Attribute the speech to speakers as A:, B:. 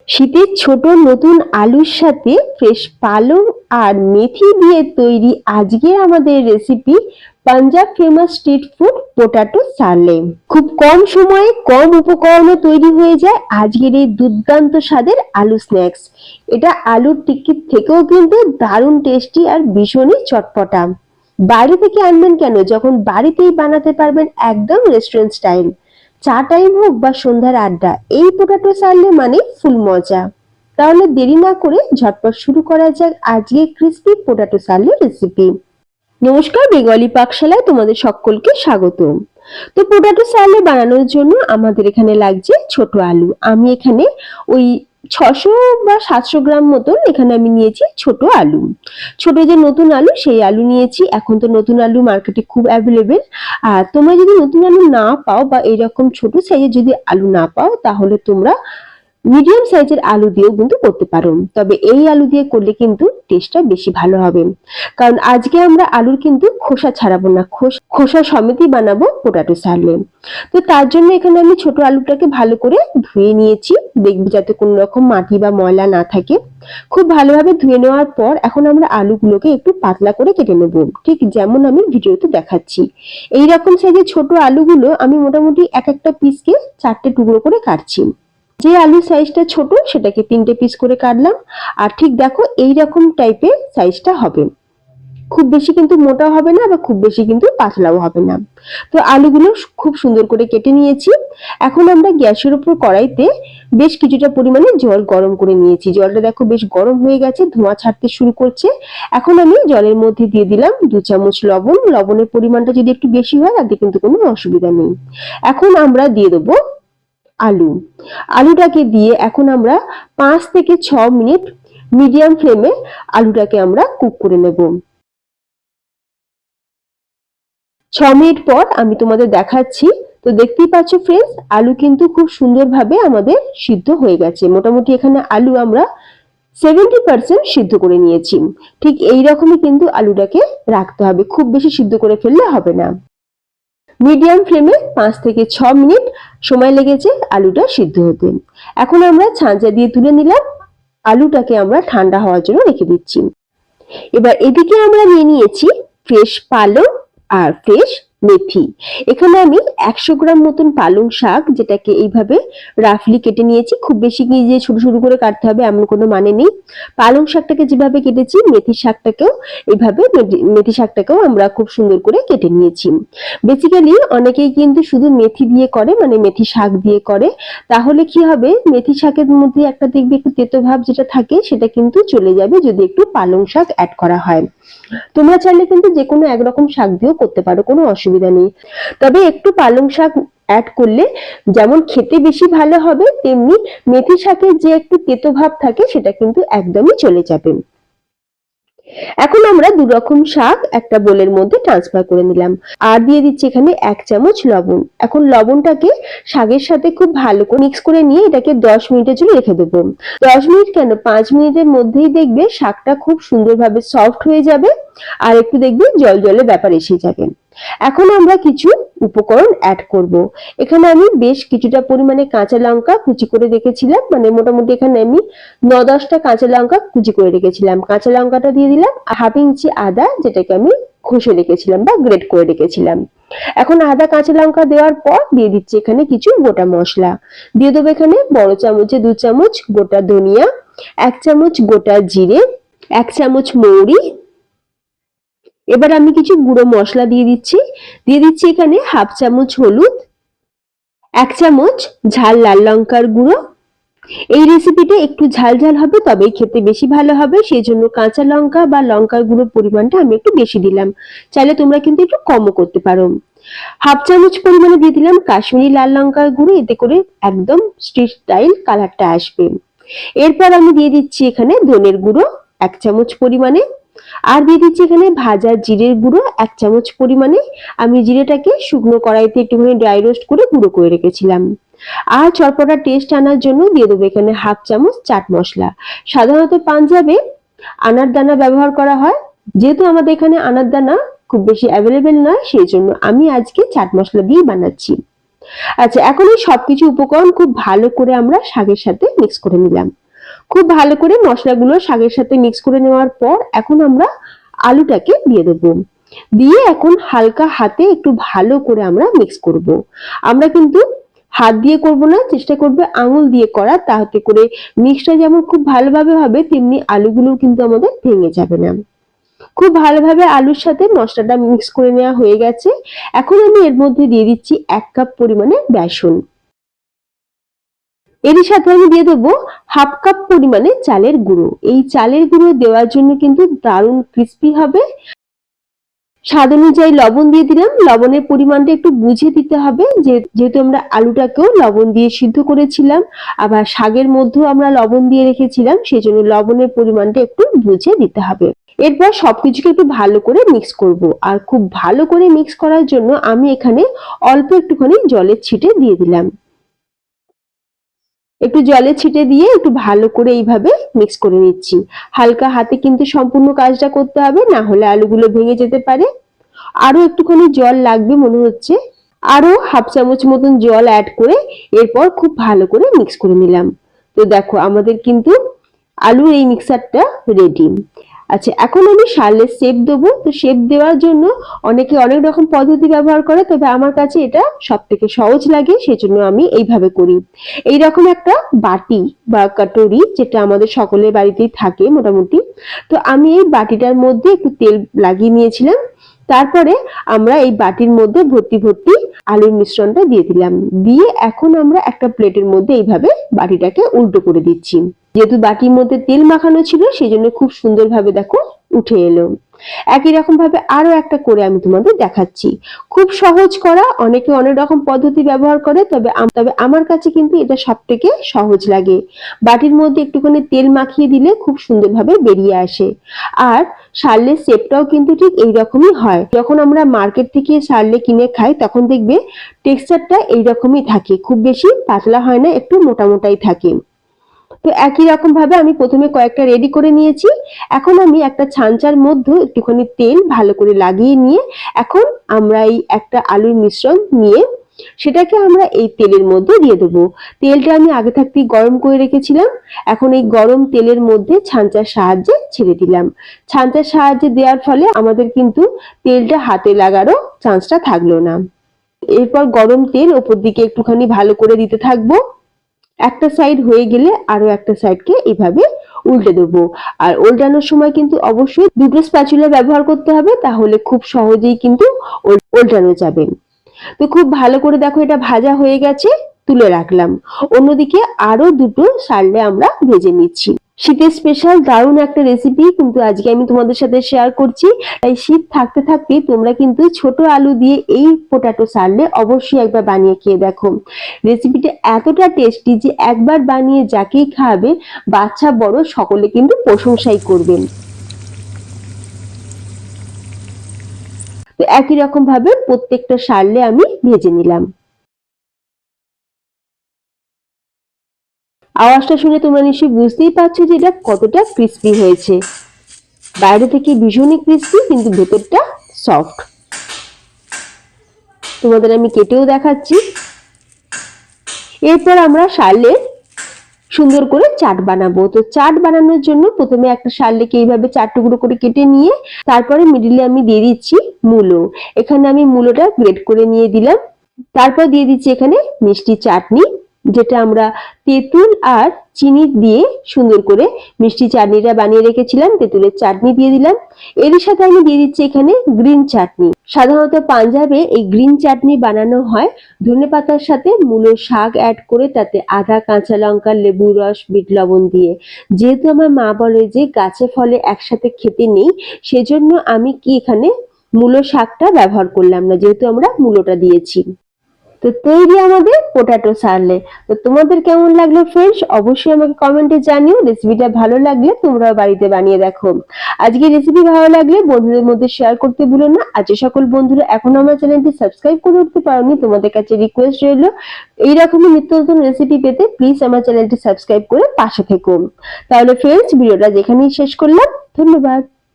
A: শীতের ছোট নতুন আলুর সাথে ফ্রেশ পালং আর মেথি দিয়ে তৈরি আজকের আমাদের recipe Punjab famous street food পোটাটো সালে। খুব কম সময়ে কম উপকরণে তৈরি হয়ে যায় আজকের এই দুর্দান্ত স্বাদের আলু স্ন্যাক্স। এটা আলুর টিক্কির থেকেও কিন্তু দারুণ টেস্টি আর ভীষণই চটপটা। বাইরে থেকে আনবেন কেন, যখন বাড়িতেই বানাতে পারবেন একদম রেস্টুরেন্ট স্টাইল। চা টাইম হোক বা সন্ধ্যার আড্ডা, এই পোটাটো সারলে মানে ফুল মজা। তাহলে দেরি না করে ঝটপট শুরু করা যাক আজকে ক্রিসপি পোটাটো সারলে রেসিপি। নমস্কার, বেঙ্গলি পাকশালায় তোমাদের সকলকে স্বাগত। তো পোটাটো সারলে বানানোর জন্য আমাদের এখানে লাগছে ছোট আলু। আমি এখানে ওই 600 বা 700 গ্রাম মতন এখানে আমি নিয়েছি ছোট আলু। ছোট যে নতুন আলু সেই আলু নিয়েছি। এখন তো নতুন আলু মার্কেটে খুব অ্যাভেলেবেল। আর তোমরা যদি নতুন আলু না পাও বা এরকম ছোট সাইজের যদি আলু না পাও, তাহলে তোমরা মিডিয়াম সাইজের আলু দিয়েও কিন্তু করতে পারো। তবে এই আলু দিয়ে করলে কিন্তু টেস্টটা বেশি ভালো হবে, কারণ আজকে আমরা আলুর কিন্তু খোসা ছাড়াবো না, খোসা সমেতই বানাবো পোটাটো সারলে। তো তার জন্য এখানে আমি ছোট আলুটাকে ভালো করে ধুয়ে নিয়েছি, দেখবি যাতে কোনো রকম মাটি বা ময়লা না থাকে। খুব ভালোভাবে ধুয়ে নেওয়ার পর এখন আমরা আলুগুলোকে একটু পাতলা করে কেটে নেব, ঠিক যেমন আমি ভিডিওতে দেখাচ্ছি। এইরকম সাইজের ছোট আলুগুলো আমি মোটামুটি এক একটা পিসকে 4টে টুকরো করে কাটছি। যে আলুর সাইজটা ছোট সেটাকে 3টে পিস করে কাটলাম। আর ঠিক দেখো এইরকম টাইপের সাইজটা হবে, খুব বেশি কিন্তু মোটা হবে না বা খুব বেশি কিন্তু পাতলাও হবে না। তো আলুগুলো খুব সুন্দর করে কেটে নিয়েছি। এখন আমরা গ্যাসের উপর কড়াইতে বেশ কিছুটা পরিমাণে জল গরম করে নিয়েছি। জলটা দেখো বেশ গরম হয়ে গেছে, ধোঁয়া ছাড়তে শুরু করছে। এখন আমি জলের মধ্যে দিয়ে দিলাম 2 চামচ লবণ। লবণের পরিমাণটা যদি একটু বেশি হয় তাতে কিন্তু কোনো অসুবিধা নেই। এখন আমরা দিয়ে দেবো আলু। আলুটাকে দিয়ে এখন আমরা 5 থেকে 6 মিনিট মিডিয়াম ফ্লেমে আলুটাকে আমরা কুক করে নেব। 6 মিনিট পর আমি তোমাদের দেখাচ্ছি। তো দেখতেই পাচ্ছ ফ্রেন্ডস, আলু কিন্তু খুব সুন্দরভাবে আমাদের সিদ্ধ হয়ে গেছে। মোটামুটি এখানে আলু আমরা 70% সিদ্ধ করে নিয়েছি। ঠিক এই রকমই কিন্তু আলুটাকে রাখতে হবে, খুব বেশি সিদ্ধ করে ফেললে হবে না। মিডিয়াম ফ্লেমে 5 থেকে 6 মিনিট সময় লেগেছে আলুটা সিদ্ধ হতে। এখন আমরা ছাঁচা দিয়ে তুলে নিলাম। আলুটাকে আমরা ঠান্ডা হওয়ার জন্য রেখে দিচ্ছি। এবার এদিকে আমরা নিয়ে নিয়েছি ফ্রেশ পালং আর ফ্রেশ মেথি। এখানে আমি 100 গ্রাম মতন পালং শাক, যেটাকে এইভাবে রাফলি কেটে নিয়েছি। খুব বেশি কি যে ছোট ছোট করে কাটতে হবে এমন কোনো মানে নেই। পালং শাকটাকে যেভাবে কেটেছি, মেথি শাকটাকেও এইভাবে, মেথি শাকটাকেও আমরা খুব সুন্দর করে কেটে নিয়েছি। বেসিক্যালি অনেকেই কিন্তু শুধু মেথি দিয়ে করে, মানে মেথি শাক দিয়ে করে। তাহলে কি হবে, মেথি শাকের মধ্যে একটা দেখবে একটু তেতো ভাব যেটা থাকে সেটা কিন্তু চলে যাবে যদি একটু পালং শাক অ্যাড করা হয়। তোমরা চাইলে কিন্তু যে কোনো একরকম শাক দিয়েও করতে পারো, কোনো অসুবিধা নেই। তবে একটু পালং শাক অ্যাড করলে যেমন খেতে বেশি ভালো হবে, তেমনি মেথি শাকের যে একটু তেতো ভাব থাকে সেটা কিন্তু একদমই চলে যাবে। এখন আমরা 2 রকম শাক একটা বোলের মধ্যে ট্রান্সফার করে নিলাম। আর দিয়ে দিচ্ছি এখানে 1 চামচ লবণ। এখন লবণটাকে শাকের সাথে খুব ভালো করে মিক্স করে নিয়ে এটাকে 10 মিনিটের জন্য রেখে দেবো। 10 মিনিট কেন, 5 মিনিটের মধ্যেই দেখবে শাকটা খুব সুন্দরভাবে সফট হয়ে যাবে আর একটু দেখবে জল জলে ব্যাপার এসে যাবে। এখন আমরা কিছু উপকরণ অ্যাড করব। এখানে আমি বেশ কিছুটা পরিমাণে কাঁচা লঙ্কা কুচি করে রেখেছিলাম, মানে মোটামুটি এখানে আমি 9-10টা কাঁচা লঙ্কা কুচি করে রেখেছিলাম। কাঁচা লঙ্কাটা দিয়ে দিলাম। হাফ ইঞ্চি আদা, যেটাকে আমি ঘষে রেখেছিলাম বা গ্রেট করে রেখেছিলাম। এখন আদা কাঁচা লঙ্কা দেওয়ার পর দিয়ে দিচ্ছি এখানে কিছু গোটা মশলা। দিয়ে দেবো এখানে বড় চামচে 2 চামচ গোটা ধনিয়া, 1 চামচ গোটা জিরে, 1 চামচ মৌরি। এবার আমি কিছু গুঁড়ো মশলা দিয়ে দিচ্ছি এখানে হাফ চামচ হলুদ, 1 চামচ ঝাল লাল লঙ্কার গুঁড়ো। এই রেসিপিটা একটু ঝাল ঝাল হবে, তবে খেতে বেশি ভালো হবে, সেই জন্য কাঁচা লঙ্কা বা লঙ্কার গুঁড়োর পরিমাণটা আমি একটু বেশি দিলাম। চাইলে তোমরা কিন্তু একটু কমও করতে পারো। হাফ চামচ পরিমাণে দিয়ে দিলাম কাশ্মীরি লাল লঙ্কার গুঁড়ো, এতে করে একদম স্ট্রিট স্টাইল কালারটা আসবে। এরপর আমি দিয়ে দিচ্ছি এখানে ধনের গুঁড়ো 1 চামচ পরিমাণে। আর দিয়ে দিচ্ছি এখানে ভাজা জিরের গুঁড়ো 1 চামচ পরিমাণে। আমি জিরেটাকে শুকনো কড়াইতে একটুখানি ড্রাই রোস্ট করে গুঁড়ো করে রেখেছিলাম। আর চটপটা টেস্ট আনার জন্য দিয়ে দেবো এখানে হাফ চামচ চাট মশলা। সাধারণত পাঞ্জাবে আনার দানা ব্যবহার করা হয়, যেহেতু আমাদের এখানে আনার দানা খুব বেশি অ্যাভেলেবেল নয়, সেই জন্য আমি আজকে চাট মশলা দিয়ে বানাচ্ছি। আচ্ছা, এখন এই সবকিছু উপকরণ খুব ভালো করে আমরা শাকের সাথে মিক্স করে নিলাম। খুব ভালো করে মশলাগুলো শাকের সাথে মিক্স করে নেওয়ার পর এখন আমরা আলুটাকে দিয়ে দেবো। দিয়ে এখন হালকা হাতে একটু ভালো করে আমরা মিক্স করব। আমরা কিন্তু হাত দিয়ে করব না, চেষ্টা করবে আঙুল দিয়ে করা, তাহলে করে মিক্সটা যেমন খুব ভালোভাবে হবে তেমনি আলুগুলো কিন্তু আমাদের ভেঙে যাবে না। খুব ভালোভাবে আলুর সাথে মশলাটা মিক্স করে নেওয়া হয়ে গেছে। এখন আমি এর মধ্যে দিয়ে দিচ্ছি 1 কাপ পরিমাণে বেসন। এর সাথে আমি দিয়ে দেবো 1/2 কাপ পরিমাণে চালের গুঁড়ো। এই চালের গুঁড়ো দেওয়ার জন্য কিন্তু দারুণ ক্রিস্পি হবে। স্বাদ অনুযায়ী লবণ দিয়ে দিলাম। লবণের পরিমাণটা একটু বুঝে দিতে হবে, যেহেতু আমরা আলুটাকেও লবণ দিয়ে সিদ্ধ করেছিলাম, আবার শাকের মধ্যেও আমরা লবণ দিয়ে রেখেছিলাম, সেই জন্য লবণের পরিমাণটা একটু বুঝে দিতে হবে। এরপর সবকিছুকে একটু ভালো করে মিক্স করব। আর খুব ভালো করে মিক্স করার জন্য আমি এখানে অল্প একটুখানি জলের ছিটে দিয়ে দিলাম। একটু জলে ছিটে দিয়ে একটু ভালো করে এইভাবে মিক্স করে নিচ্ছি। হালকা হাতে কিন্তু সম্পূর্ণ কাজটা করতে হবে, না হলে আলুগুলো ভেঙে যেতে পারে। আরো একটুখানি জল লাগবে মনে হচ্ছে, আরো 1/2 চামচ মতন জল অ্যাড করে এরপর খুব ভালো করে মিক্স করে নিলাম। তো দেখো আমাদের কিন্তু আলুর এই মিক্সারটা রেডি। আচ্ছা, এখন আমি শালের শেপ দেবো। তো শেপ দেওয়ার জন্য অনেকে অনেক রকম পদ্ধতি ব্যবহার করে, তবে আমার কাছে এটা সব থেকে সহজ লাগে, সেজন্য আমি এইভাবে করি। এইরকম একটা বাটি বা কাটোরি, যেটা আমাদের সকলের বাড়িতেই থাকে মোটামুটি, তো আমি এই বাটিটার মধ্যে একটু তেল লাগিয়ে নিয়েছিলাম। তারপরে আমরা এই বাটির মধ্যে ভর্তি ভর্তি আলুর মিশ্রণটা দিয়ে দিলাম। দিয়ে এখন আমরা একটা প্লেটের মধ্যে এইভাবে বাটিটাকে উল্টো করে দিচ্ছি। যেহেতু বাটির মধ্যে তেল মাখানো ছিল, সেই জন্য খুব সুন্দরভাবে দেখো উঠে এলো। একই রকম ভাবে আরো একটা করে আমি তোমাদের দেখাচ্ছি। খুব সহজ করা, অনেকে অনেক রকম পদ্ধতি ব্যবহার করে, তবে আমার কাছে কিন্তু এটা সব থেকে সহজ লাগে। বাটির মধ্যে একটুখানি তেল মাখিয়ে দিলে খুব সুন্দরভাবে বেরিয়ে আসে। আর শার্লের শেপটাও কিন্তু ঠিক এইরকমই হয়। যখন আমরা মার্কেট থেকে শার্লে কিনে খাই তখন দেখবে টেক্সচারটা এইরকমই থাকে, খুব বেশি পাতলা হয় না, একটু মোটা মোটাই থাকে। তো একই রকম ভাবে আমি প্রথমে কয়েকটা রেডি করে নিয়েছি। এখন আমি একটা ছাঁচার মধ্যে একটুখানি তেল ভালো করে লাগিয়ে নিয়ে এখন আমরা এই একটা আলুর মিশ্রণ নিয়ে সেটাকে আমরা এই তেলের মধ্যে দিয়ে দেবো। তেলটা আমি আগে থাকতেই গরম করে রেখেছিলাম। এখন এই গরম তেলের মধ্যে ছাঁচার সাহায্যে ছেড়ে দিলাম। ছাঁচার সাহায্যে দেওয়ার ফলে আমাদের কিন্তু তেলটা হাতে লাগারও চান্সটা থাকলো না। এরপর গরম তেল ওপর দিকে একটুখানি ভালো করে দিতে থাকবো। একটা সাইড হয়ে গেলে আরো একটা সাইডকে এইভাবে উল্টে দেবো। আর উল্টানোর সময় কিন্তু অবশ্যই দুটো স্প্যাচুলা ব্যবহার করতে হবে, তাহলে খুব সহজেই কিন্তু উল্টানো যাবে। তো খুব ভালো করে দেখো এটা ভাজা হয়ে গেছে, তুলে রাখলাম। অন্যদিকে আরো দুটো শার্লে আমরা ভেজে নিচ্ছি। শীতের স্পেশাল দারুণ একটা রেসিপি কিন্তু আজকে আমি তোমাদের সাথে শেয়ার করছি। তাই শীত থাকতে থাকতে তোমরা কিন্তু ছোট আলু দিয়ে এই পটাটো শার্লে অবশ্যই একবার বানিয়ে খেয়ে দেখো। রেসিপিটা এতটা টেস্টি যে একবার বানিয়ে যাকেই খাওয়াবে, বাচ্চা বড় সকলে কিন্তু প্রশংসাই করবেন। তো একই রকম ভাবে প্রত্যেকটা শার্লে আমি ভেজে নিলাম। আওয়াজটা শুনে তোমরা নিশ্চয়ই বুঝতেই পারছো যে এটা কতটা ক্রিস্পি হয়েছে। বাইরে থেকে ভীষণই ক্রিস্পি, কিন্তু ভেতরটা সফট। তোমাদের আমি কেটেও দেখাচ্ছি। এরপর আমরা শার্লে সুন্দর করে চাট বানাবো। তো চাট বানানোর জন্য প্রথমে একটা শার্লেকে এইভাবে 4 টুকরো করে কেটে নিয়ে তারপরে মিডিলে আমি দিয়ে দিচ্ছি মূলো। এখানে আমি মূলোটা গ্রেট করে নিয়ে দিলাম। তারপর দিয়ে দিচ্ছি এখানে মিষ্টি চাটনি, যেটা আমরা তেঁতুল আর চিনি দিয়ে সুন্দর করে মিষ্টি চাটনিটা বানিয়ে রেখেছিলাম। তেঁতুলের চাটনি দিয়ে দিলাম। এর সাথে আমি দিয়ে দিচ্ছি এখানে গ্রিন চাটনি। সাধারণত পাঞ্জাবে এই গ্রিন চাটনি বানানো হয় ধনেপাতার সাথে মূলো শাক অ্যাড করে, তাতে আদা, কাঁচা লঙ্কা, লেবু রস, বিট লবণ দিয়ে। যেহেতু আমার মা বলে যে গাছে ফলে একসাথে খেতে নেই, সেজন্য আমি কি এখানে মূলো শাকটা ব্যবহার করলাম না, যেহেতু আমরা মূলোটা দিয়েছি। তো তৈরি আমাদের পটাটো শার্লে। তো তোমাদের কেমন লাগলো ফ্রেন্ডস, অবশ্যই আমাকে কমেন্টে জানিও। রেসিপিটা ভালো লাগলে তোমরাও বাড়িতে বানিয়ে দেখো। আজকে রেসিপি ভালো লাগলে বন্ধুদের মধ্যে শেয়ার করতে ভুলো না। আর যে সকল বন্ধুরা এখনো আমার চ্যানেলটি সাবস্ক্রাইব করে উঠতে পারোনি, তোমাদের কাছে রিকোয়েস্ট রইল এইরকমই নিত্য নতুন রেসিপি পেতে প্লিজ আমার চ্যানেলটি সাবস্ক্রাইব করে পাশে থেকো। তাহলে ফ্রেন্ডস, ভিডিওটা যেখানেই শেষ করলাম। ধন্যবাদ।